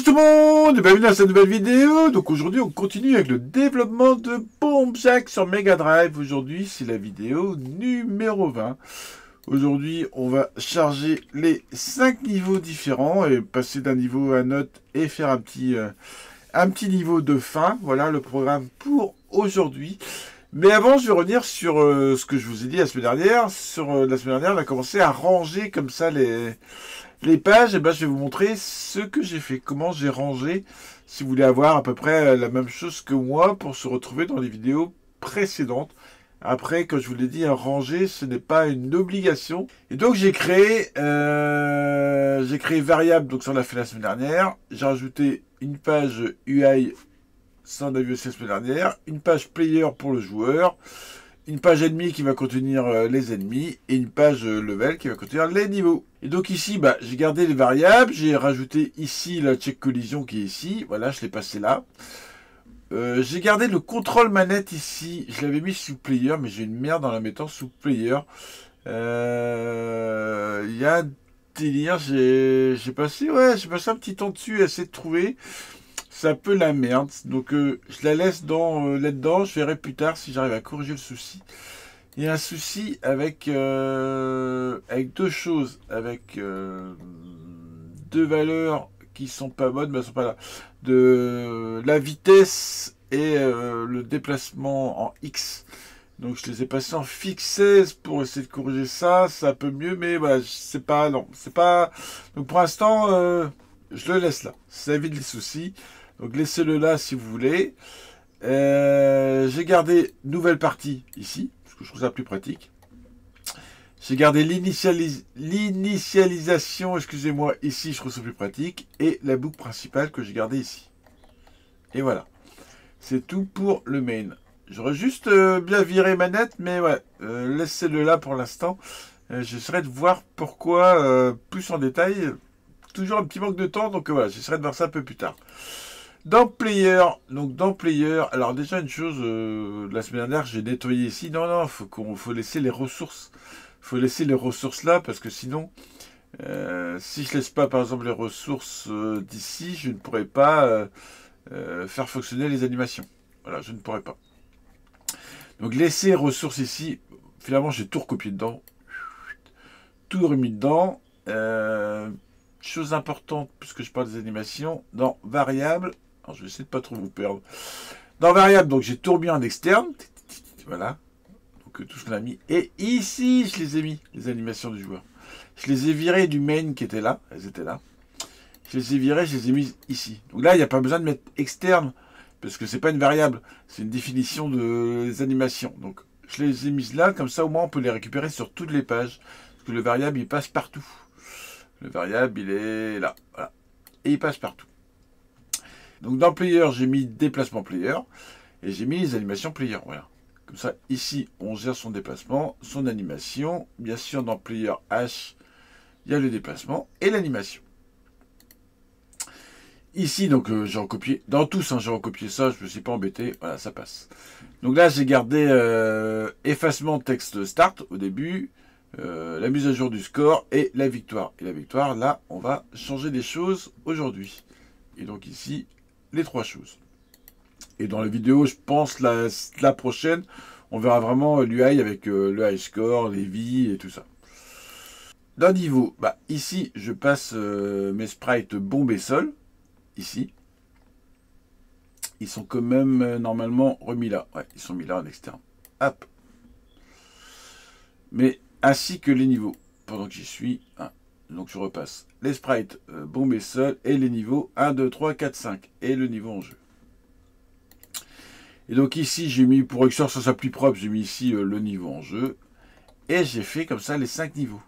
tout le monde et bienvenue dans cette nouvelle vidéo. Donc aujourd'hui on continue avec le développement de Bombjack sur Mega Drive. Aujourd'hui c'est la vidéo numéro 20. Aujourd'hui on va charger les 5 niveaux différents et passer d'un niveau à un autre et faire un petit niveau de fin. Voilà le programme pour aujourd'hui. Mais avant, je vais revenir sur ce que je vous ai dit la semaine dernière. La semaine dernière, on a commencé à ranger comme ça les pages. Et ben, je vais vous montrer ce que j'ai fait, comment j'ai rangé. Si vous voulez avoir à peu près la même chose que moi pour se retrouver dans les vidéos précédentes. Après, comme je vous l'ai dit, ranger, ce n'est pas une obligation. Et donc, j'ai créé variable. Donc, ça, on l'a fait la semaine dernière. J'ai rajouté une page UI. Ça, on a vu aussi la semaine dernière. Une page player pour le joueur. Une page ennemi qui va contenir les ennemis. Et une page level qui va contenir les niveaux. Et donc ici, j'ai gardé les variables. J'ai rajouté ici la check collision qui est ici. Voilà, je l'ai passé là. J'ai gardé le contrôle manette ici. Je l'avais mis sous player, mais j'ai une merde en la mettant sous player. Il y a un délire. J'ai passé un petit temps dessus à essayer de trouver. C'est un peu la merde, donc je la laisse là-dedans, je verrai plus tard si j'arrive à corriger le souci. Il y a un souci avec deux choses, avec deux valeurs qui sont pas bonnes, mais elles sont pas là. De la vitesse et le déplacement en X. Donc je les ai passés en fixe 16 pour essayer de corriger ça, c'est un peu mieux, mais voilà, c'est pas, non, c'est pas... Donc pour l'instant, je le laisse là, ça évite les soucis. Donc laissez-le là si vous voulez. J'ai gardé nouvelle partie ici, parce que je trouve ça plus pratique. J'ai gardé l'initialisation, excusez-moi, ici, je trouve ça plus pratique. Et la boucle principale que j'ai gardée ici. Et voilà. C'est tout pour le main. J'aurais juste bien viré manette, mais ouais, laissez-le là pour l'instant. J'essaierai de voir pourquoi plus en détail. Toujours un petit manque de temps, donc voilà, j'essaierai de voir ça un peu plus tard. Dans Player, alors déjà une chose, la semaine dernière, j'ai nettoyé ici. Non, faut laisser les ressources. Faut laisser les ressources là, parce que sinon, si je laisse pas, par exemple, les ressources d'ici, je ne pourrai pas faire fonctionner les animations. Voilà, je ne pourrai pas. Donc, laisser ressources ici. Finalement, j'ai tout recopié dedans. Tout remis dedans. Chose importante, puisque je parle des animations, dans variable. Alors, je vais essayer de pas trop vous perdre. Dans variable, donc j'ai tout remis en externe. Voilà. Donc tout ce qu'on a mis. Et ici, je les ai mis, les animations du joueur. Je les ai virées du main qui était là. Elles étaient là. Je les ai virées, je les ai mises ici. Donc là, il n'y a pas besoin de mettre externe, parce que c'est pas une variable. C'est une définition des animations. Donc je les ai mises là, comme ça au moins on peut les récupérer sur toutes les pages. Parce que le variable, il passe partout. Le variable, il est là. Voilà. Et il passe partout. Donc dans Player, j'ai mis déplacement Player. Et j'ai mis les animations Player. Voilà. Comme ça, ici, on gère son déplacement, son animation. Bien sûr, dans Player H, il y a le déplacement et l'animation. Ici, donc, j'ai recopié. Dans tous, j'ai recopié ça. Je ne me suis pas embêté. Voilà, ça passe. Donc là, j'ai gardé effacement texte start au début. La mise à jour du score et la victoire. Et la victoire, là, on va changer des choses aujourd'hui. Et donc ici, les trois choses. Et dans la vidéo, je pense, la prochaine, on verra vraiment l'UI avec le high score, les vies et tout ça. D'un niveau, ici, je passe mes sprites bombe et sol. Ici. Ils sont quand même normalement remis là. Ouais, ils sont mis là en externe. Hop. Mais ainsi que les niveaux. Pendant que j'y suis, donc je repasse les sprites bombe et sol et les niveaux 1, 2, 3, 4, 5 et le niveau en jeu. Et donc ici, j'ai mis, pour que ça soit plus propre, j'ai mis ici le niveau en jeu. Et j'ai fait comme ça les 5 niveaux.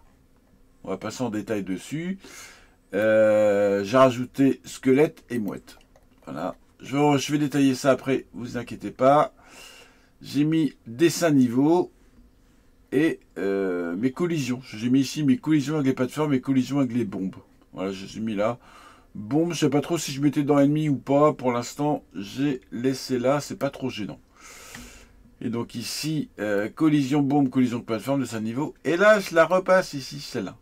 On va passer en détail dessus. J'ai rajouté squelette et mouette. Voilà. Je vais détailler ça après, vous inquiétez pas. J'ai mis dessin niveau. Et mes collisions. J'ai mis ici mes collisions avec les plateformes, mes collisions avec les bombes. Voilà, je les ai mis là. Bombe, je sais pas trop si je mettais dans ennemi ou pas. Pour l'instant, j'ai laissé là. C'est pas trop gênant. Et donc ici, collision bombe, collision de plateforme de ce niveau. Et là, je la repasse ici, celle-là.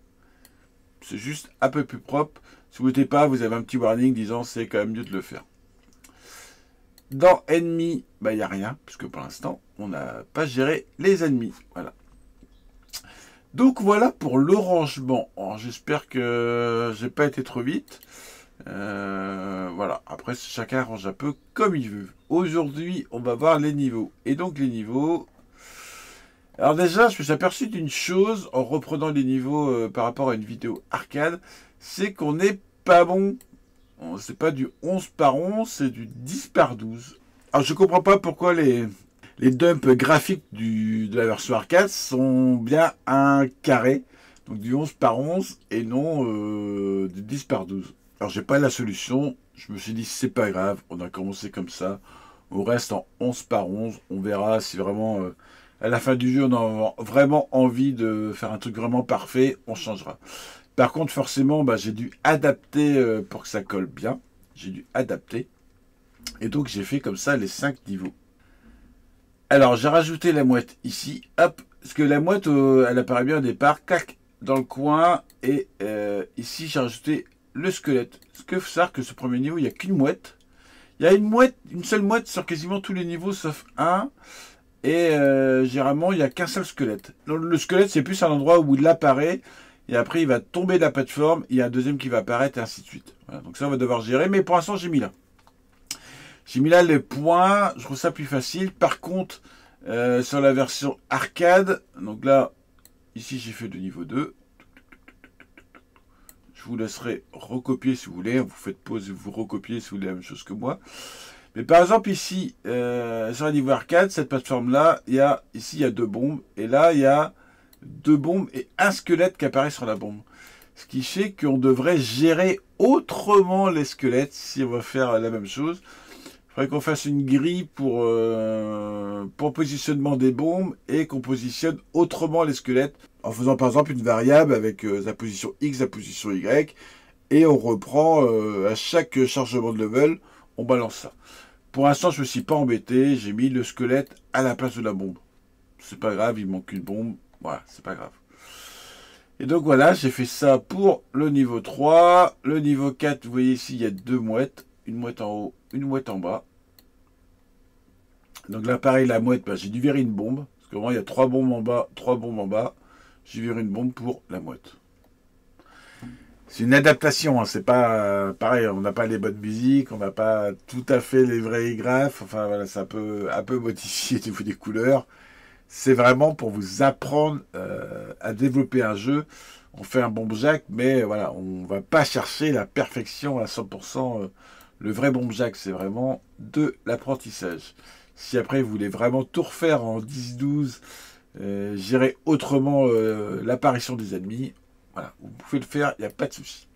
C'est juste un peu plus propre. Si vous ne pas, vous avez un petit warning disant c'est quand même mieux de le faire. Dans ennemis, bah, il n'y a rien, puisque pour l'instant, on n'a pas géré les ennemis. Voilà. Donc voilà pour le rangement. J'espère que j'ai pas été trop vite. Voilà. Après, chacun range un peu comme il veut. Aujourd'hui, on va voir les niveaux. Et donc les niveaux... Alors déjà, je me suis aperçu d'une chose en reprenant les niveaux par rapport à une vidéo arcade. C'est qu'on n'est pas bon. C'est pas du 11 par 11, c'est du 10 par 12. Alors je comprends pas pourquoi les dumps graphiques de la version arcade sont bien un carré. Donc du 11 par 11 et non du 10 par 12. Alors j'ai pas la solution. Je me suis dit c'est pas grave, on a commencé comme ça. On reste en 11 par 11. On verra si vraiment à la fin du jeu on a vraiment envie de faire un truc vraiment parfait. On changera. Par contre forcément j'ai dû adapter pour que ça colle bien. J'ai dû adapter. Et donc j'ai fait comme ça les 5 niveaux. Alors j'ai rajouté la mouette ici. Hop. Parce que la mouette elle apparaît bien au départ. Clac dans le coin. Et ici j'ai rajouté le squelette. Ce que faut savoir que ce premier niveau il n'y a qu'une mouette. Il y a une seule mouette sur quasiment tous les niveaux sauf un. Et généralement, il n'y a qu'un seul squelette. Donc, le squelette, c'est plus un endroit où il apparaît. Et après, il va tomber de la plateforme. Il y a un deuxième qui va apparaître et ainsi de suite. Voilà, donc ça, on va devoir gérer. Mais pour l'instant, j'ai mis là. J'ai mis là les points. Je trouve ça plus facile. Par contre, sur la version arcade, donc là, ici, j'ai fait le niveau 2. Je vous laisserai recopier si vous voulez. Vous faites pause et vous recopiez si vous voulez la même chose que moi. Mais par exemple ici, sur le niveau arcade, cette plateforme-là, ici il y a 2 bombes. Et là, il y a 2 bombes et un squelette qui apparaît sur la bombe. Ce qui fait qu'on devrait gérer autrement les squelettes si on va faire la même chose. Il faudrait qu'on fasse une grille pour positionnement des bombes et qu'on positionne autrement les squelettes. En faisant par exemple une variable avec la position X, la position Y. Et on reprend à chaque chargement de level, on balance ça. Pour l'instant, je ne me suis pas embêté. J'ai mis le squelette à la place de la bombe. C'est pas grave, il manque une bombe. Voilà, c'est pas grave. Et donc voilà, j'ai fait ça pour le niveau 3. Le niveau 4, vous voyez ici, il y a 2 mouettes. Une mouette en haut, une mouette en bas. Donc là, pareil, la mouette, j'ai dû virer une bombe. Parce que vraiment, il y a 3 bombes en bas, 3 bombes en bas. J'ai viré une bombe pour la mouette. C'est une adaptation, hein. C'est pas pareil, on n'a pas les bonnes musiques, on n'a pas tout à fait les vrais graphes, enfin voilà, c'est un peu modifié au niveau des couleurs. C'est vraiment pour vous apprendre à développer un jeu. On fait un bomb jack, mais voilà, on va pas chercher la perfection à 100%. Le vrai bomb jack, c'est vraiment de l'apprentissage. Si après vous voulez vraiment tout refaire en 10-12, gérer autrement l'apparition des ennemis, voilà, vous pouvez le faire, il n'y a pas de souci.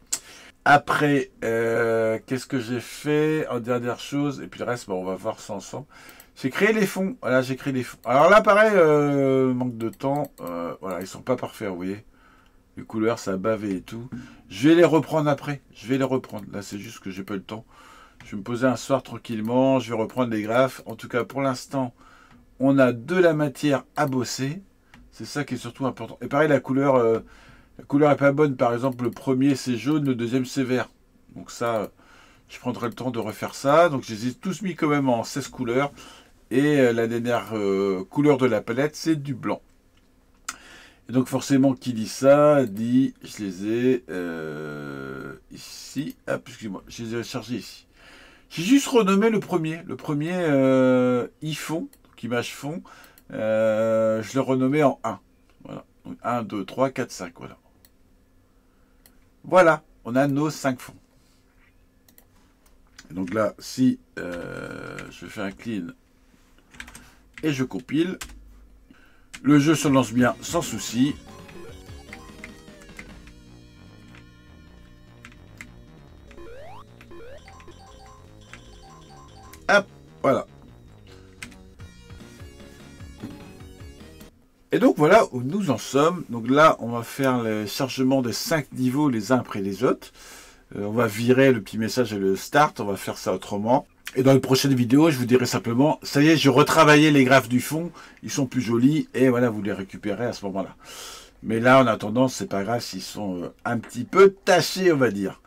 Après, qu'est-ce que j'ai fait en dernière chose? Et puis le reste, on va voir ça ensemble. J'ai créé les fonds. Voilà, j'ai créé les fonds. Alors là, pareil, manque de temps. Voilà, ils sont pas parfaits, vous voyez. Les couleurs, ça a bavé et tout. Je vais les reprendre après. Je vais les reprendre. Là, c'est juste que j'ai pas le temps. Je vais me poser un soir tranquillement. Je vais reprendre les graphes. En tout cas, pour l'instant, on a de la matière à bosser. C'est ça qui est surtout important. Et pareil, la couleur est pas bonne. Par exemple, le premier, c'est jaune. Le deuxième, c'est vert. Donc ça, je prendrai le temps de refaire ça. Donc, je les ai tous mis quand même en 16 couleurs. Et la dernière couleur de la palette, c'est du blanc. Et donc forcément, qui dit ça, dit, je les ai ici. Ah, excusez-moi, je les ai chargés ici. J'ai juste renommé le premier. Le premier, ifond, donc image fond, je l'ai renommé en 1. Voilà. Donc 1, 2, 3, 4, 5. Voilà. Voilà, on a nos 5 fonds. Et donc là, si je fais un clean et je compile, le jeu se lance bien sans souci. Hop, voilà. Et donc voilà où nous en sommes. Donc là, on va faire le chargement des 5 niveaux les uns après les autres. On va virer le petit message et le start. On va faire ça autrement. Et dans les prochaines vidéos, je vous dirai simplement, ça y est, j'ai retravaillé les graphes du fond, ils sont plus jolis, et voilà, vous les récupérez à ce moment-là. Mais là, en attendant, c'est pas grave s'ils sont un petit peu tachés, on va dire.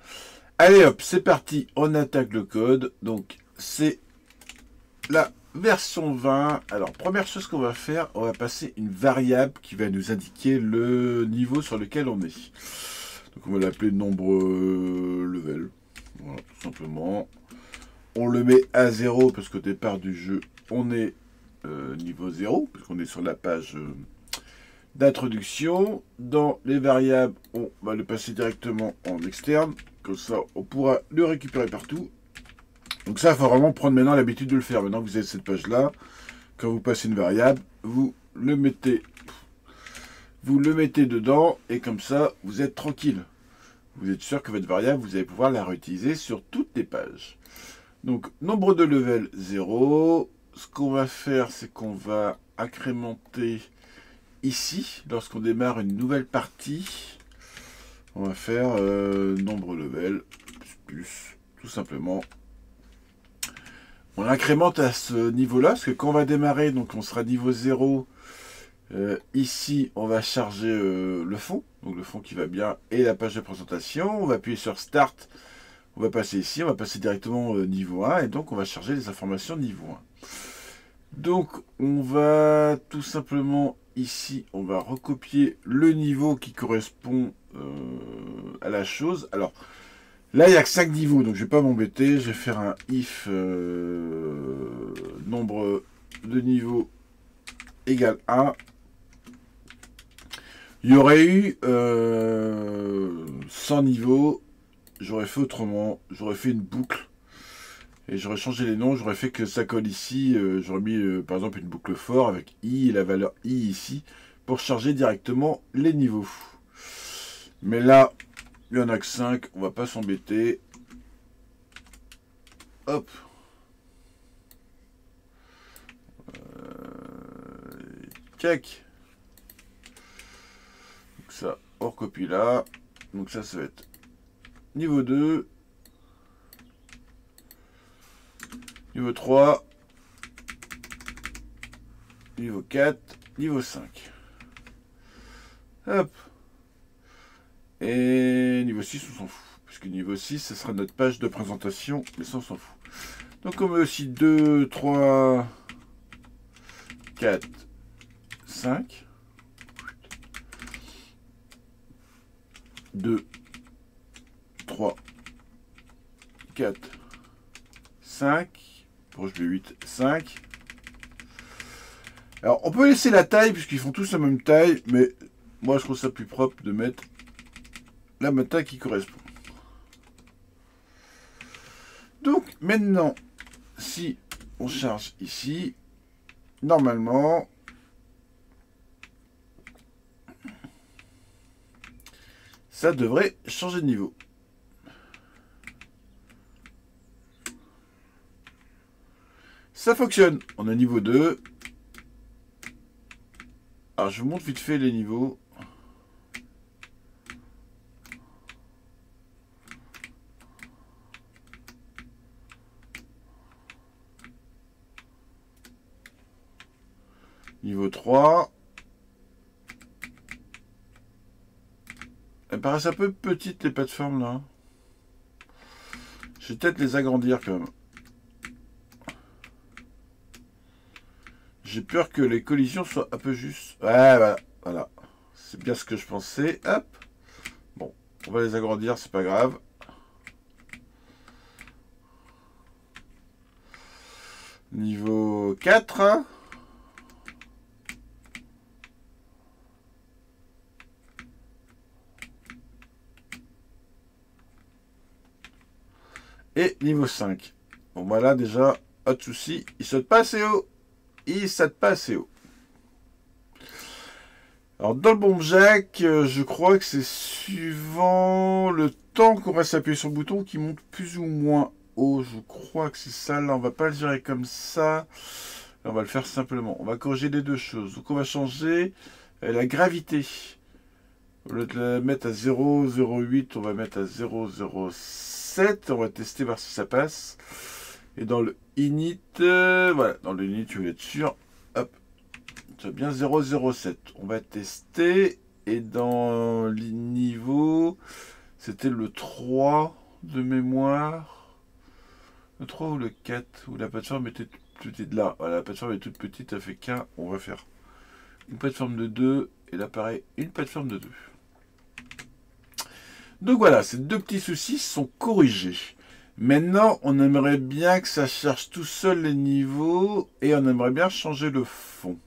Allez hop, c'est parti, on attaque le code. Donc c'est la version 20. Alors première chose qu'on va faire, on va passer une variable qui va nous indiquer le niveau sur lequel on est. Donc on va l'appeler nombre level. Voilà, tout simplement. On le met à 0 parce qu'au départ du jeu, on est niveau 0, parce qu'on est sur la page d'introduction. Dans les variables, on va le passer directement en externe. Comme ça, on pourra le récupérer partout. Donc ça, il faut vraiment prendre maintenant l'habitude de le faire. Maintenant que vous avez cette page-là, quand vous passez une variable, vous le mettez dedans et comme ça, vous êtes tranquille. Vous êtes sûr que votre variable, vous allez pouvoir la réutiliser sur toutes les pages. Donc, nombre de level 0. Ce qu'on va faire, c'est qu'on va incrémenter ici, lorsqu'on démarre une nouvelle partie. On va faire nombre level, plus, tout simplement. On incrémente à ce niveau-là, parce que quand on va démarrer, donc on sera niveau 0. Ici, on va charger le fond, donc le fond qui va bien, et la page de présentation. On va appuyer sur Start. On va passer ici, on va passer directement niveau 1, et donc on va charger les informations niveau 1. Donc, on va tout simplement, ici, on va recopier le niveau qui correspond à la chose. Alors, là, il n'y a que 5 niveaux, donc je ne vais pas m'embêter. Je vais faire un if nombre de niveaux égale 1. Il y aurait eu 100 niveaux. J'aurais fait autrement. J'aurais fait une boucle. Et j'aurais changé les noms. J'aurais fait que ça colle ici. J'aurais mis par exemple une boucle for avec i et la valeur i ici. Pour charger directement les niveaux. Mais là, il n'y en a que 5. On va pas s'embêter. Hop. Check. Donc ça, on recopie là. Donc ça va être niveau 2. Niveau 3. Niveau 4. Niveau 5. Hop. Et niveau 6, on s'en fout. Puisque niveau 6, ce sera notre page de présentation. Mais ça, on s'en fout. Donc on met aussi 2, 3, 4, 5. 2, 3, 4, 5. Bon, je mets 8, 5. Alors, on peut laisser la taille, puisqu'ils font tous la même taille, mais moi, je trouve ça plus propre de mettre la même taille qui correspond. Donc, maintenant, si on charge ici, normalement, ça devrait changer de niveau. Ça fonctionne. On a niveau 2. Alors, je vous montre vite fait les niveaux. Niveau 3. Elles paraissent un peu petites, les plateformes, là. Je vais peut-être les agrandir, quand même. J'ai peur que les collisions soient un peu justes. Ouais, voilà. C'est bien ce que je pensais. Hop. Bon, on va les agrandir, c'est pas grave. Niveau 4. Et niveau 5. Bon, voilà, déjà, pas de souci. Il saute pas assez haut. Il saute pas assez haut. Alors, dans le bomb jack, je crois que c'est suivant le temps qu'on reste appuyé sur le bouton qui monte plus ou moins haut. Je crois que c'est ça. Là, on va pas le gérer comme ça. Là, on va le faire simplement. On va corriger les deux choses. Donc, on va changer la gravité. Au lieu de la mettre à 0,08, on va mettre à 0,07. On va tester, voir si ça passe. Et dans le init, voilà, dans le init, je vais être sûr. Hop, c'est bien 0,07. On va tester. Et dans les niveaux, c'était le 3. de mémoire. Le 3 ou le 4, où la plateforme était toute petite. Là, voilà, la plateforme est toute petite, ça fait qu'un. On va faire une plateforme de 2, et là pareil, une plateforme de 2. Donc voilà, ces deux petits soucis sont corrigés. Maintenant, on aimerait bien que ça charge tout seul les niveaux, et on aimerait bien changer le fond.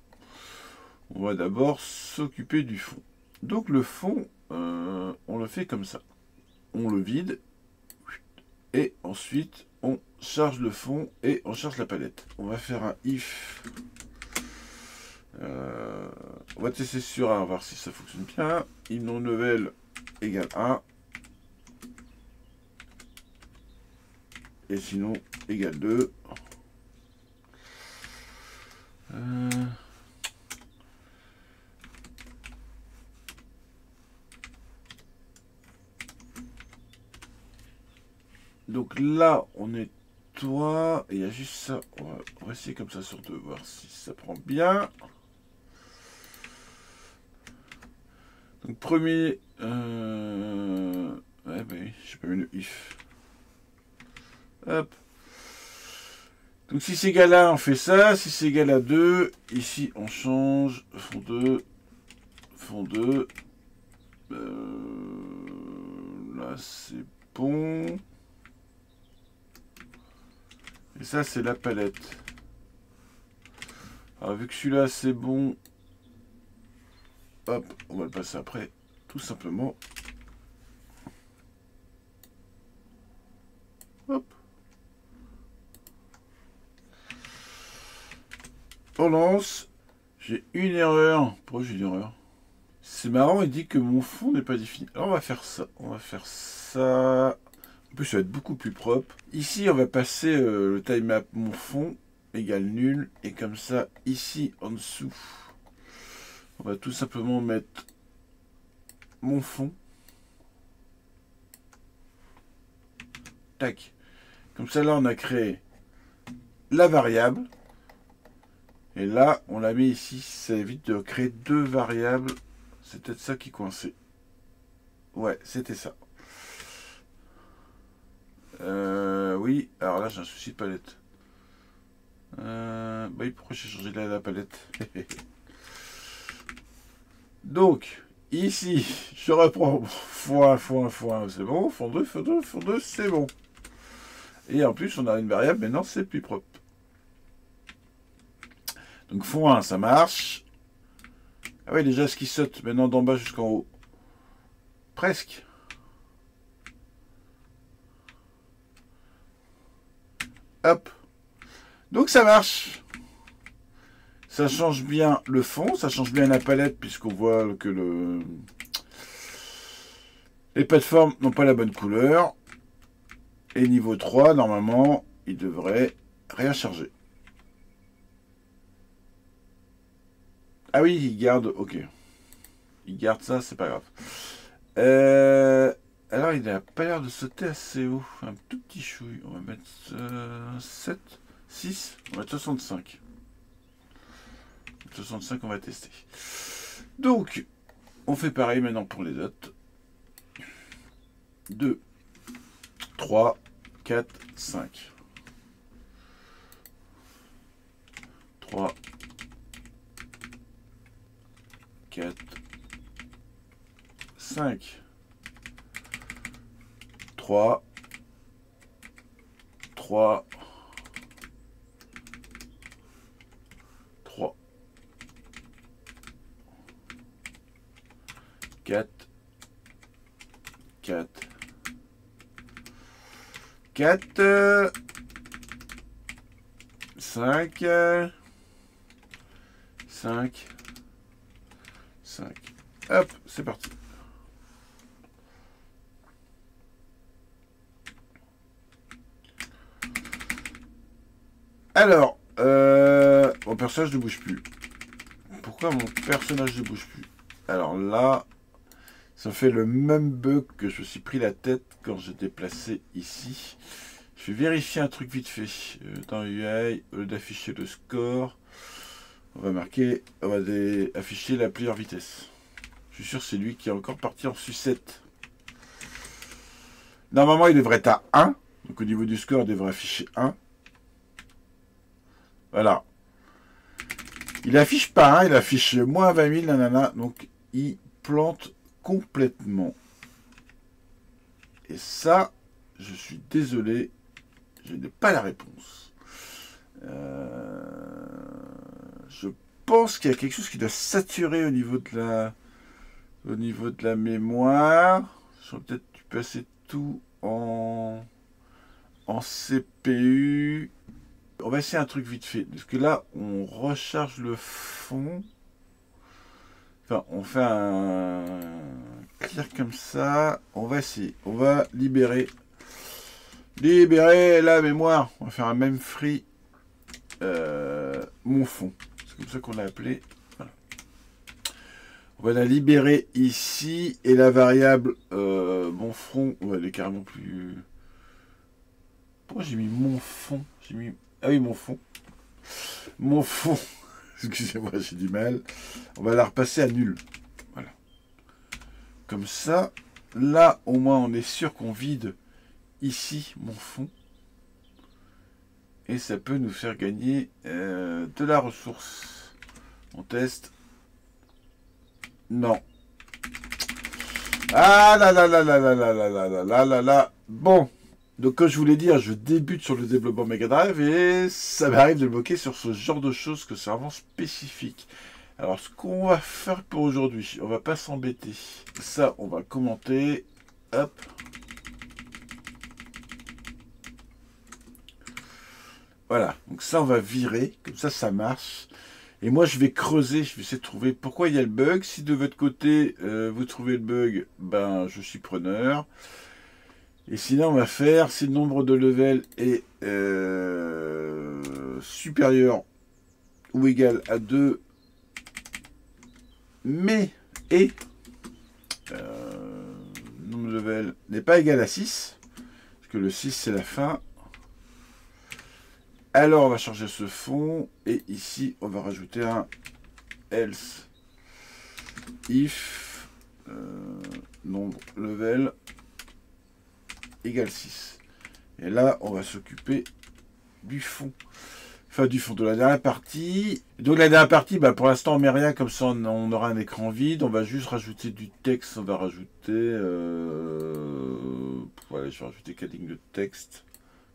On va d'abord s'occuper du fond. Donc le fond, on le fait comme ça. On le vide, et ensuite on charge le fond et on charge la palette. On va faire un if. On va tester sur 1, voir si ça fonctionne bien. If non level égale 1. Et sinon égale 2. Donc là, on nettoie. Et il y a juste ça. On va essayer comme ça sur 2, voir si ça prend bien. Donc premier... Ouais, bah oui, j'ai pas mis le if. Hop. Donc si c'est égal à 1, on fait ça. Si c'est égal à 2, ici on change. Fond 2. Fond 2. Là c'est bon. Et ça c'est la palette. Alors vu que celui-là c'est bon. Hop, on va le passer après. Tout simplement. Hop. On lance. J'ai une erreur. Pourquoi j'ai une erreur? C'est marrant, il dit que mon fond n'est pas défini. Alors on va faire ça. On va faire ça. En plus, ça va être beaucoup plus propre. Ici, on va passer le tilemap mon fond égale nul. Et comme ça, ici, en dessous, on va tout simplement mettre mon fond. Tac. Comme ça, là, on a créé la variable. Et là, on la met ici. Ça évite de créer deux variables. C'est peut-être ça qui coinçait. Ouais, c'était ça. Oui, alors là, j'ai un souci de palette. Oui, pourquoi j'ai changé la palette? Donc, ici, je reprends x1, c'est bon. Fond 2, c'est bon. Et en plus, on a une variable, maintenant, c'est plus propre. Donc, fond 1, ça marche. Ah oui, déjà, ce qui saute maintenant d'en bas jusqu'en haut. Presque. Hop. Donc, ça marche. Ça change bien le fond, ça change bien la palette, puisqu'on voit que les plateformes n'ont pas la bonne couleur. Et niveau 3, normalement, il devrait rien charger. Ah oui, il garde, ok. Il garde ça, c'est pas grave. Alors, il n'a pas l'air de sauter assez haut. Un tout petit chouille. On va mettre 7, 6, on va mettre 65. 65, on va tester. Donc, on fait pareil maintenant pour les autres. 2, 3, 4, 5. 3, 4, 5. 3, 3, 3, 4, 4, 4, 5, 5, 5. Hop, c'est parti. Alors, mon personnage ne bouge plus. Pourquoi mon personnage ne bouge plus? Alors là, ça fait le même bug que je me suis pris la tête quand j'ai déplacé ici. Je vais vérifier un truc vite fait. Dans UI, au lieu d'afficher le score, on va afficher la player vitesse. Je suis sûr que c'est lui qui est encore parti en sucette. Normalement, il devrait être à 1. Donc au niveau du score, il devrait afficher 1. Voilà. Il affiche pas 1, il affiche moins 20 000, nanana. Donc il plante complètement. Et ça, je suis désolé, je n'ai pas la réponse. Je pense qu'il y a quelque chose qui doit saturer au niveau de la mémoire. Je vais peut-être passer tout en CPU. On va essayer un truc vite fait. Parce que là, on recharge le fond. Enfin, on fait un clear comme ça. On va essayer. On va libérer la mémoire. On va faire un même free mon fond. C'est comme ça qu'on l'a appelé. Voilà. On va la libérer ici. Et la variable mon fond, on va aller carrément plus... Pourquoi j'ai mis mon fond? J'ai mis... Ah oui, mon fond. Mon fond. Excusez-moi, j'ai du mal. On va la repasser à nul. Voilà. Comme ça, là, au moins, on est sûr qu'on vide ici mon fond. Et ça peut nous faire gagner de la ressource. On teste. Non. Ah là là là là là là là là là là là là. Bon. Donc comme je voulais dire, je débute sur le développement Mega Drive et ça m'arrive de bloquer sur ce genre de choses que c'est vraiment spécifique. Alors ce qu'on va faire pour aujourd'hui, on va pas s'embêter. Ça, on va commenter. Hop. Voilà, donc ça on va virer, comme ça marche. Et moi je vais creuser, je vais essayer de trouver pourquoi il y a le bug. Si de votre côté vous trouvez le bug, ben je suis preneur. Et sinon on va faire, si le nombre de levels est supérieur ou égal à 2, mais et le nombre de levels n'est pas égal à 6, parce que le 6 c'est la fin. Alors on va charger ce fond et ici on va rajouter un else if nombre level égale 6. Et là on va s'occuper du fond. Enfin du fond de la dernière partie. Donc la dernière partie, bah, pour l'instant on met rien, comme ça on aura un écran vide. On va juste rajouter du texte. On va rajouter voilà, je vais rajouter 4 lignes de texte.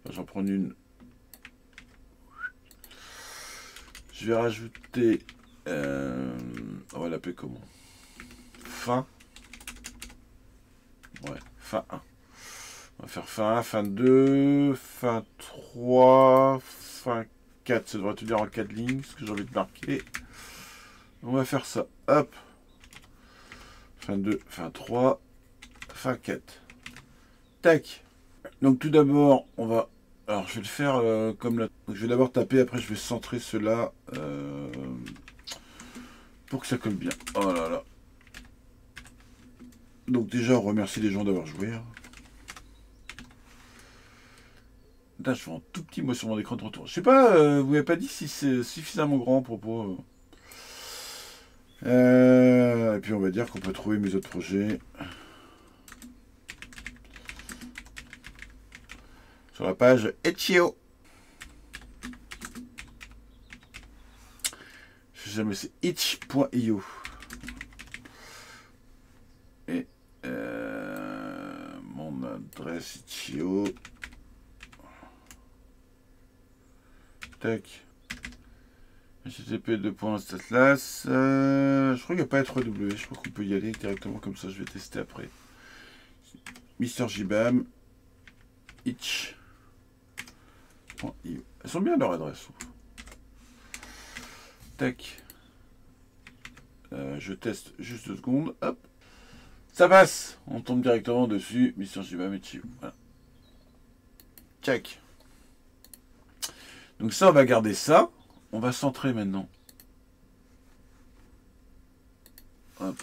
Enfin, j'en prends une. Je vais rajouter, on va l'appeler comment? Fin. Ouais, fin 1. On va faire fin 1, fin 2, fin 3, fin 4. Ça devrait tenir en 4 lignes, ce que j'ai envie de marquer. On va faire ça. Hop. Fin 2, fin 3, fin 4. Tac. Donc tout d'abord, on va... Alors je vais le faire comme là. Donc, je vais d'abord taper, après je vais centrer cela pour que ça colle bien. Oh là là. Donc déjà, on remercie les gens d'avoir joué. Là, je fais un tout petit moi sur mon écran de retour. Je sais pas, vous m'avez pas dit si c'est suffisamment grand à propos. Et puis on va dire qu'on peut trouver mes autres projets sur la page Itch.io. Je sais jamais, c'est itch.io. Et mon adresse Itch.io. Tac. http://. Je crois qu'il n'y a pas H3W. Je crois qu'on peut y aller directement comme ça. Je vais tester après. Mister Jibam. Itch.io. Elles sont bien leur adresse. Tac. Je teste juste 2 secondes. Hop. Ça passe. On tombe directement dessus. Mister Jibam Itch.io. Voilà. Check. Donc ça, on va garder ça. On va centrer maintenant. Hop.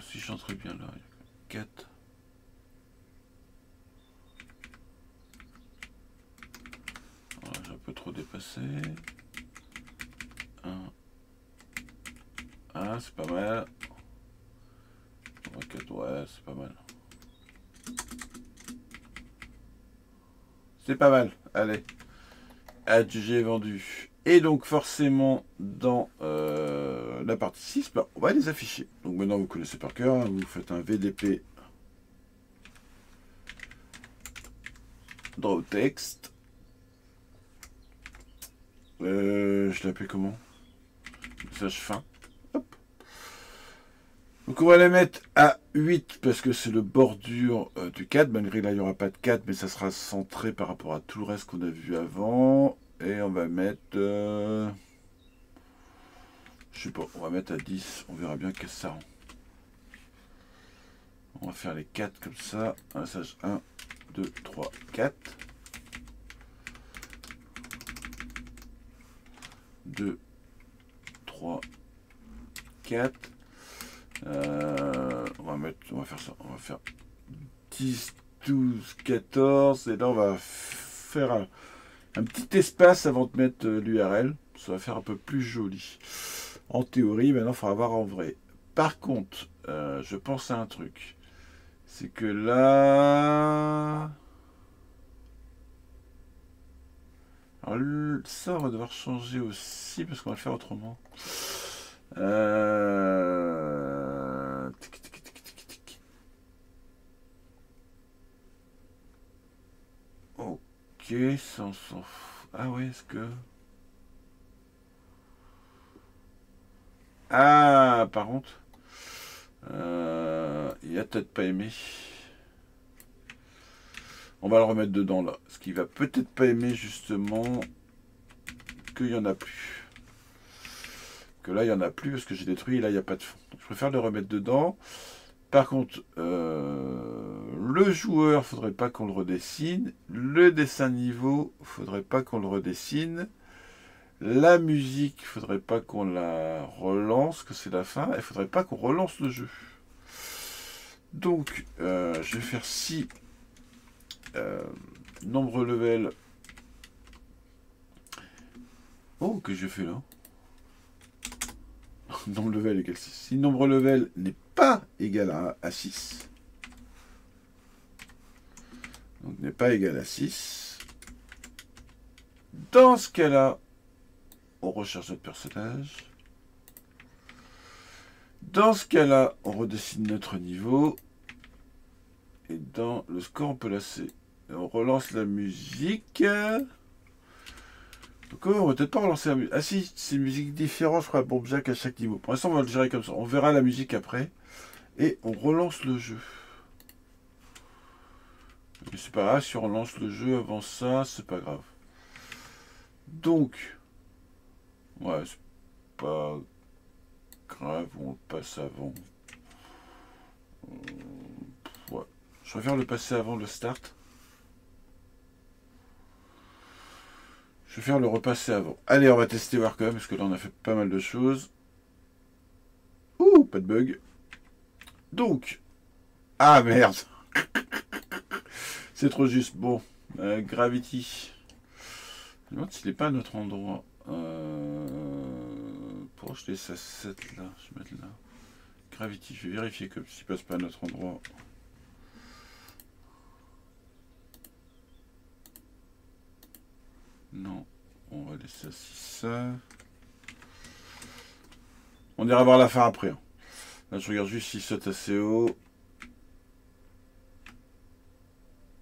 Si je centre bien là, 4. Voilà, j'ai un peu trop dépassé. 1. Ah, c'est pas mal. Ouais, c'est pas mal. C'est pas mal. Allez. Adjugé vendu. Et donc forcément dans la partie 6, bah, on va les afficher. Donc maintenant vous connaissez par cœur, hein, vous faites un VDP draw text. Je l'appelle comment? Message fin. Hop. Donc on va les mettre à 8 parce que c'est le bordure du 4. Malgré là il n'y aura pas de 4, mais ça sera centré par rapport à tout le reste qu'on a vu avant. Et on va mettre... je sais pas, on va mettre à 10. On verra bien qu'est-ce que ça rend. On va faire les 4 comme ça. Un message 1, 2, 3, 4. 2, 3, 4. On va faire ça. On va faire 10, 12, 14. Et là, on va faire un petit espace avant de mettre l'URL. Ça va faire un peu plus joli. En théorie, maintenant, il faudra voir en vrai. Par contre, je pense à un truc. C'est que là... Alors, ça, on va devoir changer aussi parce qu'on va le faire autrement. Ok, ça on s'en fout. Ah oui, est-ce que... Ah, par contre, il a peut-être pas aimé. On va le remettre dedans là. Ce qui va peut-être pas aimer justement qu'il n'y en a plus. Que là, il n'y en a plus parce que j'ai détruit et là, il n'y a pas de fond. Donc, je préfère le remettre dedans. Par contre, le joueur, faudrait pas qu'on le redessine. Le dessin niveau, faudrait pas qu'on le redessine. La musique, faudrait pas qu'on la relance, que c'est la fin. Il faudrait pas qu'on relance le jeu. Donc, je vais faire 6 nombre level. Oh, que je fais là? Nombre level égale 6. Si nombre level n'est pas égal à 6, donc n'est pas égal à 6, dans ce cas-là, on recherche notre personnage. Dans ce cas-là, on redessine notre niveau. Et dans le score, on peut lasser. On relance la musique. Donc, on va peut-être pas relancer la musique. Ah si, c'est une musique différente, je crois, pour Jack à chaque niveau. Pour l'instant, on va le gérer comme ça. On verra la musique après. Et on relance le jeu. Mais c'est pas grave, si on relance le jeu avant ça, c'est pas grave. Donc, ouais, c'est pas grave, on le passe avant. Ouais. Je préfère le passer avant le start. Je vais faire le repasser avant. Allez, on va tester voir quand même, parce que là on a fait pas mal de choses. Ouh, pas de bug. Donc. Ah merde. C'est trop juste. Bon. Gravity. Je me demande s'il n'est pas à notre endroit. Pourquoi je laisse à 7 là? Je vais mettre là. Gravity, je vais vérifier que s'il passe pas à notre endroit. Non. On va laisser à 6. On ira voir la fin après. Là, je regarde juste s'il saute assez haut.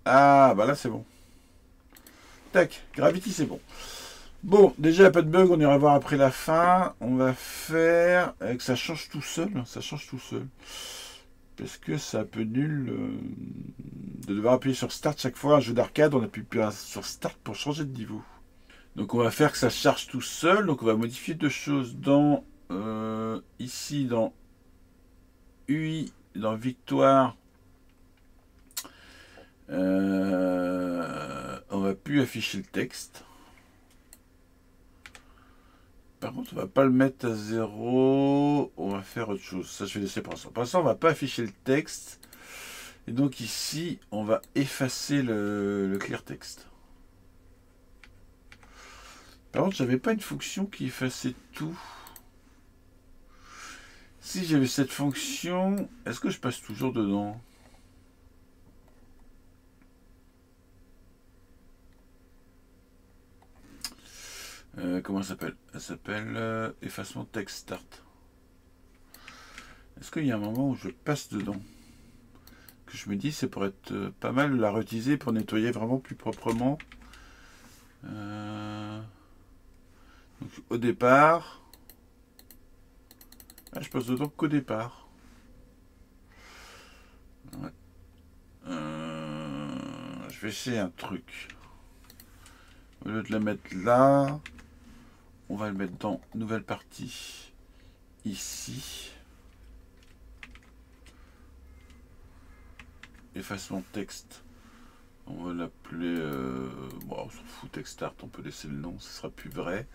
Ah, bah là, c'est bon. Tac, Gravity, c'est bon. Bon, déjà, il n'y a pas de bug. On ira voir après la fin. On va faire... que ça change tout seul. Ça change tout seul. Parce que c'est un peu nul de devoir appuyer sur Start chaque fois. Un jeu d'arcade, on appuie sur Start pour changer de niveau. Donc, on va faire que ça charge tout seul. Donc, on va modifier deux choses dans... ici, dans UI, dans Victoire... on va plus afficher le texte. Par contre, on va pas le mettre à 0. On va faire autre chose. Ça, je vais laisser pour l'instant. Pour l'instant, on va pas afficher le texte. Et donc ici, on va effacer le clear text. Par contre, j'avais pas une fonction qui effaçait tout. Si j'avais cette fonction, est-ce que je passe toujours dedans? Comment ça s'appelle? Elle s'appelle effacement text start. Est-ce qu'il y a un moment où je passe dedans? Que je me dis, c'est pour être pas mal de la réutiliser pour nettoyer vraiment plus proprement. Donc, au départ, je passe dedans qu'au départ. Ouais. Je vais essayer un truc. Au lieu de la mettre là, on va le mettre dans nouvelle partie ici. Effacement texte. On va l'appeler. Bon, on s'en fout, text start, on peut laisser le nom, ce sera plus vrai.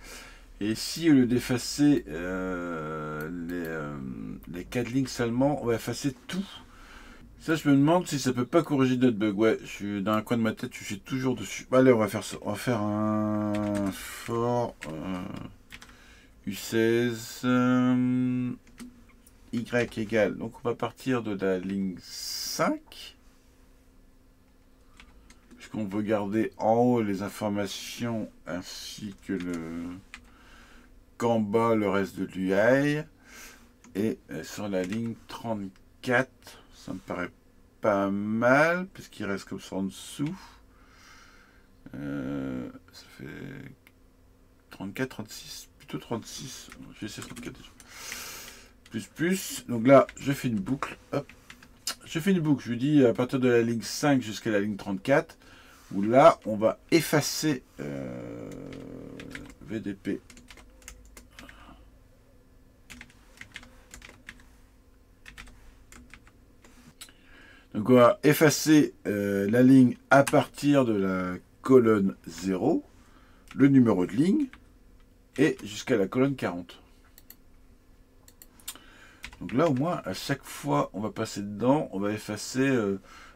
Et ici, au lieu d'effacer les 4 lignes seulement, on va effacer tout. Ça, je me demande si ça peut pas corriger d'autres bugs. Ouais, je suis dans un coin de ma tête, je suis toujours dessus. Allez, on va faire ça. On va faire un for U16 Y égale. Donc, on va partir de la ligne 5. Puisqu'on veut garder en haut les informations ainsi que qu'en bas le reste de l'UI. Et sur la ligne 34, ça me paraît pas mal, puisqu'il reste comme ça en dessous. Ça fait 34, 36, plutôt 36. Je vais essayer 34 déjà. Plus. Donc là, je fais une boucle. Hop. Je fais une boucle. Je lui dis à partir de la ligne 5 jusqu'à la ligne 34. Où là, on va effacer VDP. Donc on va effacer la ligne à partir de la colonne 0, le numéro de ligne, et jusqu'à la colonne 40. Donc là, au moins, à chaque fois, on va passer dedans, on va effacer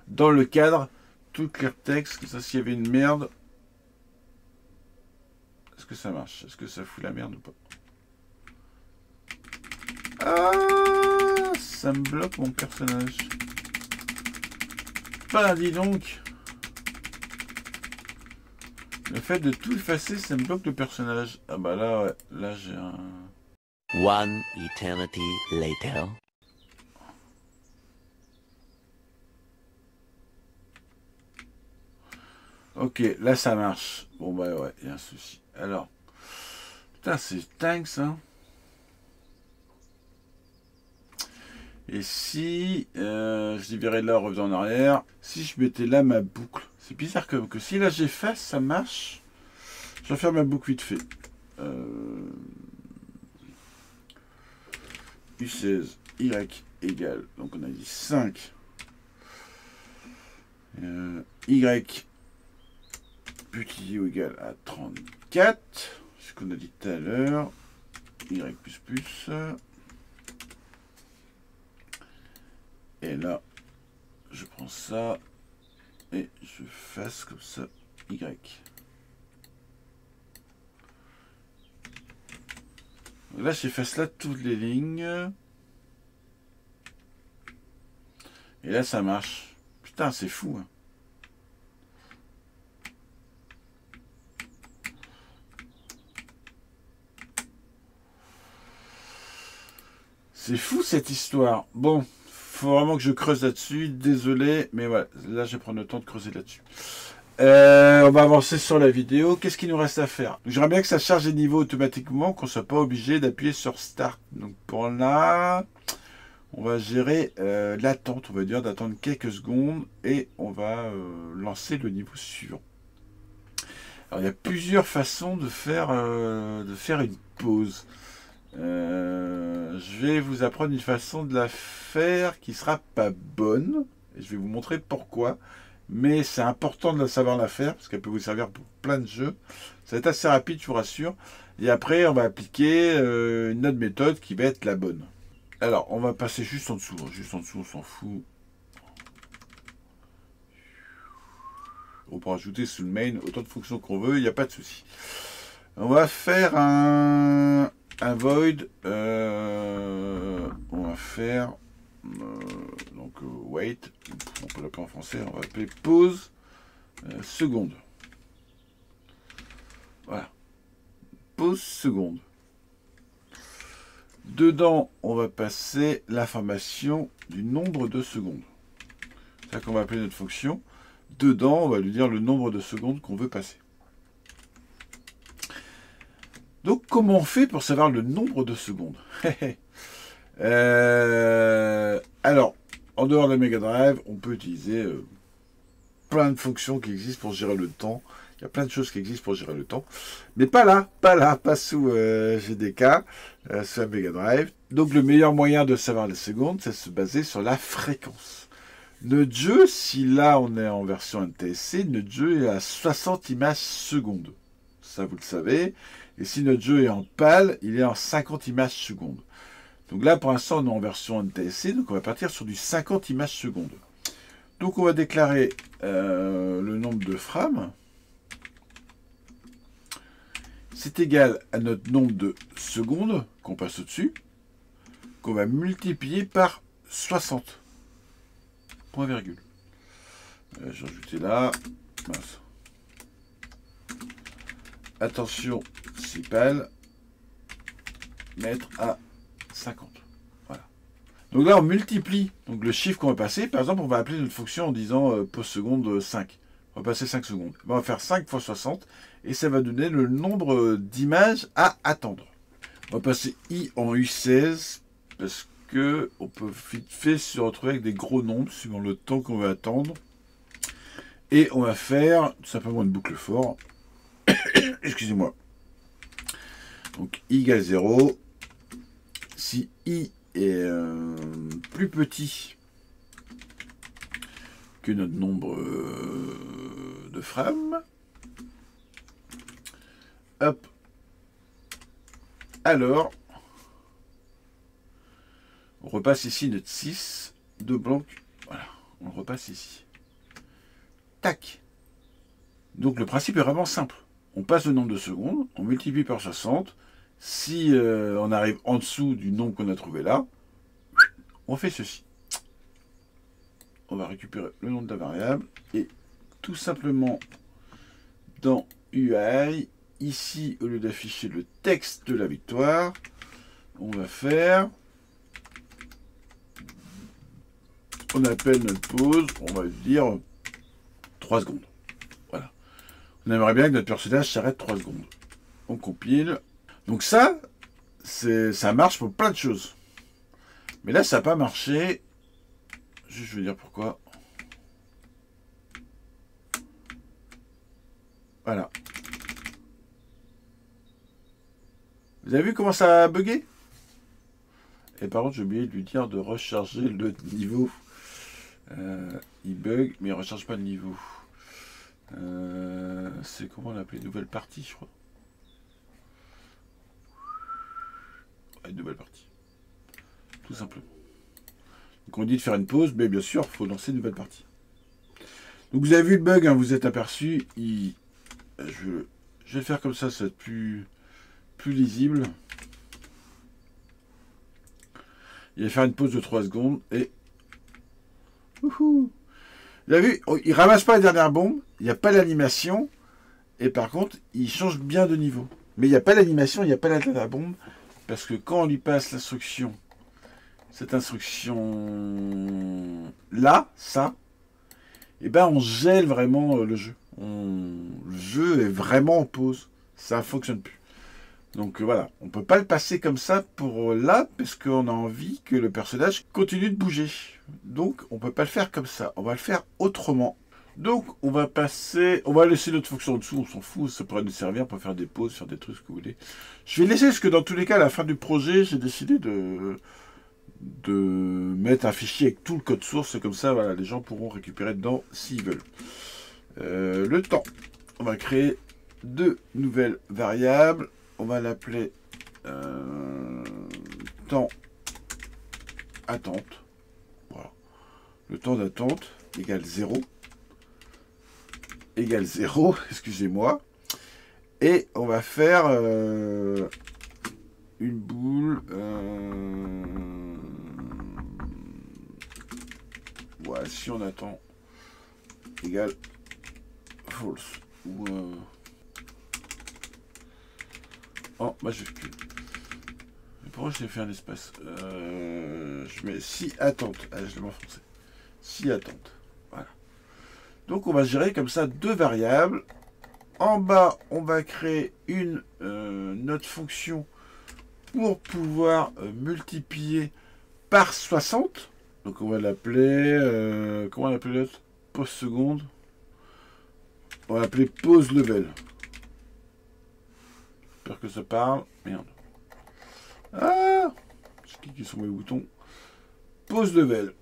dans le cadre tout le clear text, que ça, s'il y avait une merde, est-ce que ça marche? Est-ce que ça fout la merde ou pas? Ah, ça me bloque mon personnage. Bah, dis donc. Le fait de tout effacer, ça me bloque le personnage. Ah bah là, ouais, là j'ai un... One eternity later. Ok, là ça marche. Bon bah ouais, il y a un souci. Alors, putain, c'est dingue ça. Et si je libérais là, revenant en arrière, si je mettais là ma boucle, c'est bizarre que si là j'efface, ça marche. Je vais faire ma boucle vite fait. U16, Y égale, donc on a dit 5. Y petit I égale à 34, ce qu'on a dit tout à l'heure. Y plus. Et là, je prends ça et je fasse comme ça Y. Là, j'efface là toutes les lignes. Et là, ça marche. Putain, c'est fou. Hein. C'est fou cette histoire. Bon, faut vraiment que je creuse là-dessus. Désolé, mais voilà. Là, je vais prendre le temps de creuser là-dessus. On va avancer sur la vidéo. Qu'est-ce qu'il nous reste à faire? J'aimerais bien que ça charge les niveaux automatiquement, qu'on ne soit pas obligé d'appuyer sur Start. Donc pour là, on va gérer l'attente, on va dire d'attendre quelques secondes et on va lancer le niveau suivant. Alors il y a plusieurs façons de faire une pause. Je vais vous apprendre une façon de la faire qui sera pas bonne. Et je vais vous montrer pourquoi. Mais c'est important de savoir la faire parce qu'elle peut vous servir pour plein de jeux. Ça va être assez rapide, je vous rassure. Et après, on va appliquer une autre méthode qui va être la bonne. Alors, on va passer juste en dessous. Juste en dessous, on s'en fout. On peut rajouter sous le main autant de fonctions qu'on veut, il n'y a pas de souci. On va faire un void. On va va faire donc wait, on peut l'appeler en français, on va appeler pause seconde. Voilà, pause seconde. Dedans, on va passer l'information du nombre de secondes. C'est ça qu'on va appeler notre fonction. Dedans, on va lui dire le nombre de secondes qu'on veut passer. Donc, comment on fait pour savoir le nombre de secondes? Alors, en dehors de la Mega Drive, on peut utiliser plein de fonctions qui existent pour gérer le temps. Il y a plein de choses qui existent pour gérer le temps. Mais pas là, pas sous GDK, sous la Mega Drive. Donc, le meilleur moyen de savoir les secondes, c'est de se baser sur la fréquence. Notre jeu, si là on est en version NTSC, notre jeu est à 60 images secondes. Ça, vous le savez. Et si notre jeu est en PAL, il est en 50 images secondes. Donc là, pour l'instant, on est en version NTSC, donc on va partir sur du 50 images secondes. Donc on va déclarer le nombre de frames. C'est égal à notre nombre de secondes qu'on passe au-dessus, qu'on va multiplier par 60. Point virgule. J'ai rajouté là. Mince. Attention, c'est PAL. Mettre à 50. Voilà. Donc là, on multiplie donc le chiffre qu'on va passer. Par exemple, on va appeler notre fonction en disant pause seconde 5. On va passer 5 secondes. On va faire 5 fois 60 et ça va donner le nombre d'images à attendre. On va passer I en U16 parce que on peut vite fait se retrouver avec des gros nombres suivant le temps qu'on va attendre. Et on va faire tout simplement une boucle for. Excusez-moi. Donc I égale 0. Si I est plus petit que notre nombre de frames, hop, alors on repasse ici notre 6 de blanc. Voilà, on le repasse ici. Tac. Donc le principe est vraiment simple. On passe le nombre de secondes, on multiplie par 60. Si on arrive en dessous du nombre qu'on a trouvé là, on fait ceci. On va récupérer le nom de la variable et tout simplement dans UI, ici, au lieu d'afficher le texte de la victoire, on va faire... On appelle notre pause, on va dire 3 secondes. Voilà. On aimerait bien que notre personnage s'arrête 3 secondes. On compile. Donc ça marche pour plein de choses. Mais là, ça n'a pas marché. Juste, je vais dire pourquoi. Voilà. Vous avez vu comment ça a bugué? Et par contre, j'ai oublié de lui dire de recharger le niveau. Il bug, mais il ne recharge pas le niveau. C'est comment on l'appelait? Nouvelle partie, je crois. Ouais, une nouvelle partie. Tout simplement. Donc on dit de faire une pause, mais bien sûr, il faut lancer une nouvelle partie. Donc vous avez vu le bug, hein, vous êtes aperçu. Je vais le faire comme ça va être plus lisible. Il va faire une pause de 3 secondes et... Wouhou! Vous avez vu, il ramasse pas la dernière bombe, il n'y a pas l'animation, et par contre, il change bien de niveau. Mais il n'y a pas l'animation, il n'y a pas la dernière bombe, parce que quand on lui passe l'instruction, cette instruction là, ça, et ben on gèle vraiment le jeu. Le jeu est vraiment en pause, ça ne fonctionne plus. Donc voilà, on ne peut pas le passer comme ça pour là, parce qu'on a envie que le personnage continue de bouger. Donc on ne peut pas le faire comme ça, on va le faire autrement. Donc on va passer, on va laisser notre fonction en dessous, on s'en fout, ça pourrait nous servir pour faire des pauses, faire des trucs, ce que vous voulez. Je vais laisser, parce que dans tous les cas, à la fin du projet, j'ai décidé de mettre un fichier avec tout le code source, comme ça, voilà, les gens pourront récupérer dedans s'ils veulent. Le temps, on va créer 2 nouvelles variables. On va l'appeler temps attente. Voilà. Le temps d'attente égale 0. Égale 0, excusez-moi. Et on va faire une boule Ouais, si on attend égale false. Ou en majuscule. Mais pourquoi j'ai fait un espace je mets si attente. Allez, je l'ai enfoncé. Si attente. Voilà. Donc on va gérer comme ça deux variables. En bas, on va créer notre fonction pour pouvoir multiplier par 60. Donc on va l'appeler... comment on l'appelle l'autre? Pause seconde. On va l'appeler pause level. J'espère que ça parle. Merde. Ah, j'ai cliqué sur mes boutons. Pause level.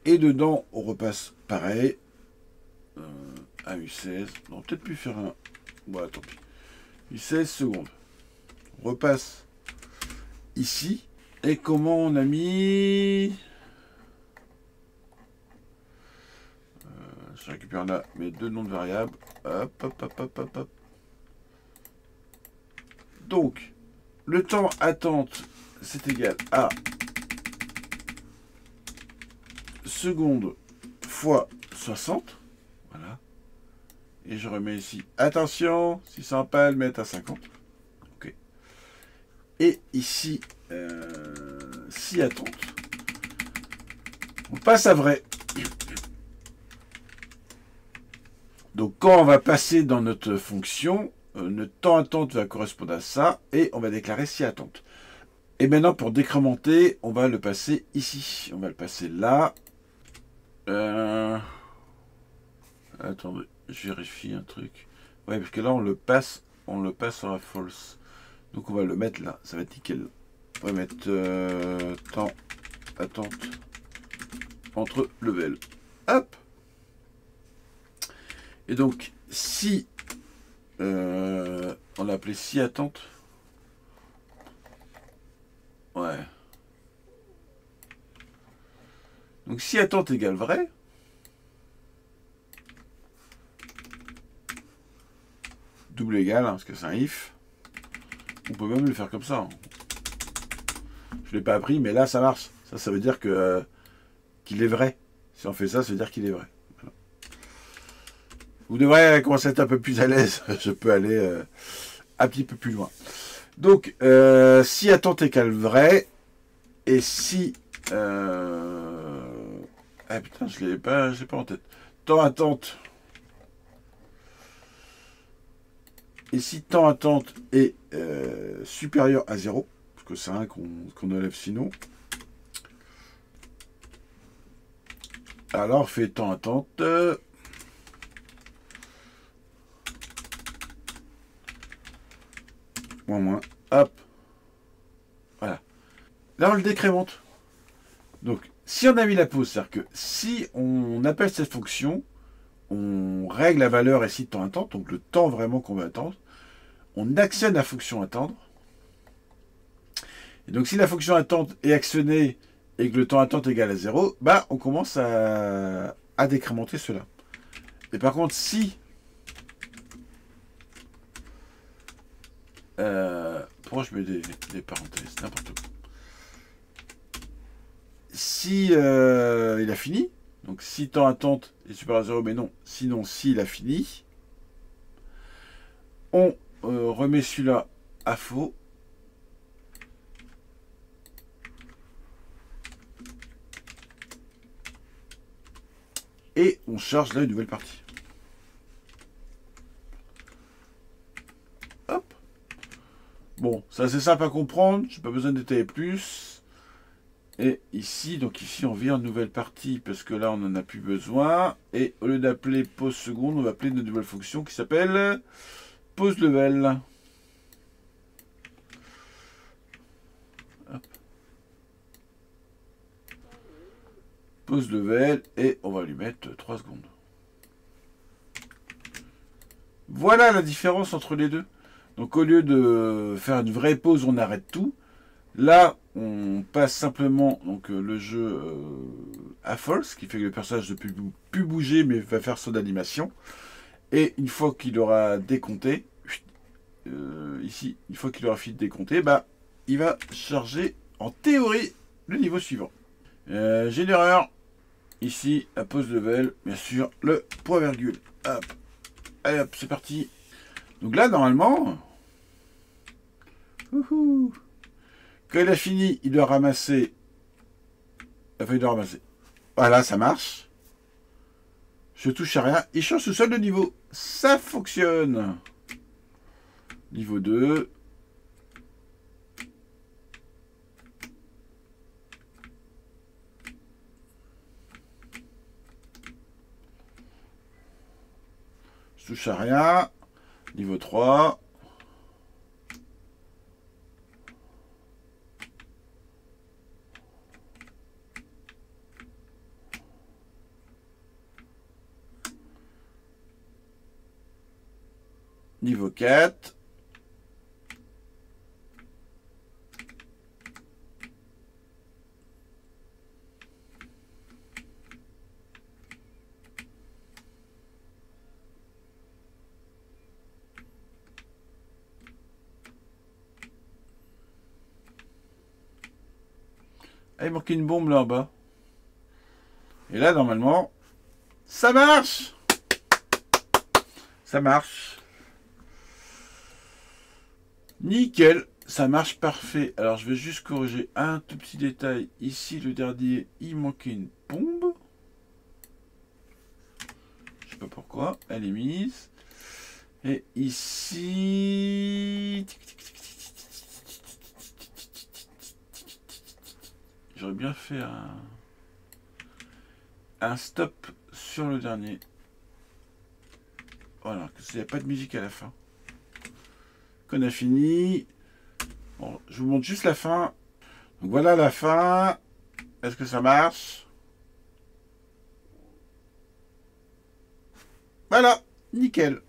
Et dedans, on repasse pareil. À U16. On va peut-être plus faire un... Bon, tant pis. U16 secondes. On repasse ici. Et comment on a mis... je récupère là mes deux noms de variables. Hop, hop, hop, hop, hop, hop. Donc, le temps attente, c'est égal à seconde fois 60. Voilà. Et je remets ici, attention, si ça pas à le mettre à 50. Ok. Et ici, si attente. On passe à vrai. Donc quand on va passer dans notre fonction, notre temps attente va correspondre à ça, et on va déclarer si attente. Et maintenant, pour décrémenter, on va le passer ici. On va le passer là. Attendez, je vérifie un truc. Ouais, parce que là, on le passe sur la false. Donc on va le mettre là, ça va être nickel. On va mettre temps attente entre level. Hop. Et donc, si on l'a appelé si attente. Ouais. Donc si attente égale vrai. Double égal, hein, parce que c'est un if. On peut même le faire comme ça. Hein. Je ne l'ai pas appris, mais là ça marche. Ça veut dire que qu'il est vrai. Si on fait ça, ça veut dire qu'il est vrai. Voilà. Vous devrez commencer à être un peu plus à l'aise. Je peux aller un petit peu plus loin. Donc, si attente égale vrai, et si... ah putain, je l'ai pas en tête. Temps attente. Et si temps attente est supérieur à 0, parce que c'est un qu'on enlève sinon, alors fait temps attente... moins, hop, voilà. Là, on le décrémente. Donc, si on a mis la pause, c'est-à-dire que si on appelle cette fonction, on règle la valeur ici de temps attente, donc le temps vraiment qu'on va attendre, on actionne la fonction attendre. Et donc, si la fonction attente est actionnée et que le temps attente est égal à 0, bah, on commence à décrémenter cela. Et par contre, si... pourquoi je mets des parenthèses? N'importe quoi. Si il a fini, donc si temps attente est supérieur à 0, mais non, sinon s'il a fini, on remet celui-là à faux. Et on charge là une nouvelle partie. Hop. Bon, c'est assez simple à comprendre, j'ai pas besoin de détailler plus. Et ici, donc ici, on vient en nouvelle partie parce que là, on n'en a plus besoin. Et au lieu d'appeler pause seconde, on va appeler une nouvelle fonction qui s'appelle pause level. Hop. Pause level et on va lui mettre 3 secondes. Voilà la différence entre les deux. Donc au lieu de faire une vraie pause, on arrête tout. Là, on passe simplement donc, le jeu à false, ce qui fait que le personnage ne peut plus bouger, mais va faire son animation. Et une fois qu'il aura décompté, ici, une fois qu'il aura fini de décompter, bah, il va charger en théorie le niveau suivant. J'ai une erreur. Ici, la pause level, bien sûr, le point virgule. Hop. Allez hop, c'est parti. Donc là, normalement, quand il a fini, il doit ramasser la feuille de ramasser. Voilà, ça marche. Je touche à rien. Il change tout seul de niveau. Ça fonctionne. Niveau 2. Je touche à rien. Niveau 3. Niveau 4. Ah, il manquait une bombe là en bas. Et là, normalement, ça marche. Ça marche. Nickel, ça marche parfait. Alors, je vais juste corriger un tout petit détail. Ici, le dernier, il manquait une bombe. Je sais pas pourquoi. Elle est mise. Et ici... J'aurais bien fait un stop sur le dernier. Voilà, qu'il n'y a pas de musique à la fin. Qu'on a fini. Bon, je vous montre juste la fin. Donc voilà la fin. Est-ce que ça marche? Voilà, nickel.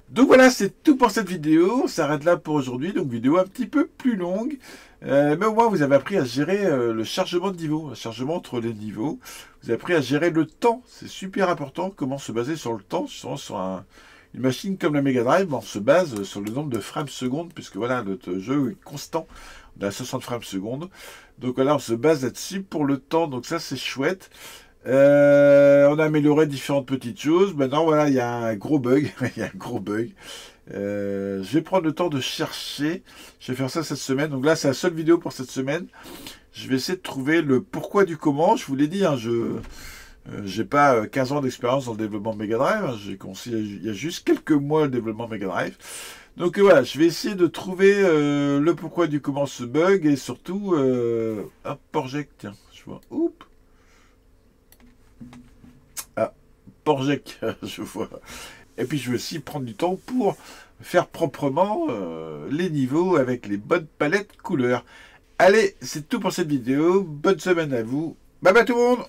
Donc voilà, c'est tout pour cette vidéo. On s'arrête là pour aujourd'hui. Donc vidéo un petit peu plus longue. Mais au moins, vous avez appris à gérer le chargement de niveau, le chargement entre les niveaux. Vous avez appris à gérer le temps. C'est super important. Comment se baser sur le temps. Sur une machine comme la Mega Drive, on se base sur le nombre de frames secondes, puisque voilà, notre jeu est constant. On a 60 frames secondes. Donc voilà, on se base là-dessus pour le temps. Donc ça, c'est chouette. On a amélioré différentes petites choses. Maintenant, voilà, il y a un gros bug. Il y a un gros bug. Je vais prendre le temps de chercher. Je vais faire ça cette semaine. Donc là, c'est la seule vidéo pour cette semaine. Je vais essayer de trouver le pourquoi du comment. Je vous l'ai dit, hein, j'ai pas 15 ans d'expérience dans le développement Mega Drive. Hein. J'ai commencé il y a juste quelques mois le développement Mega Drive. Donc voilà, je vais essayer de trouver le pourquoi du comment ce bug et surtout hop, Porject, tiens, je vois. Oups. Ah, Porject, je vois. Et puis je vais aussi prendre du temps pour faire proprement les niveaux avec les bonnes palettes couleurs. Allez, c'est tout pour cette vidéo. Bonne semaine à vous. Bye bye tout le monde.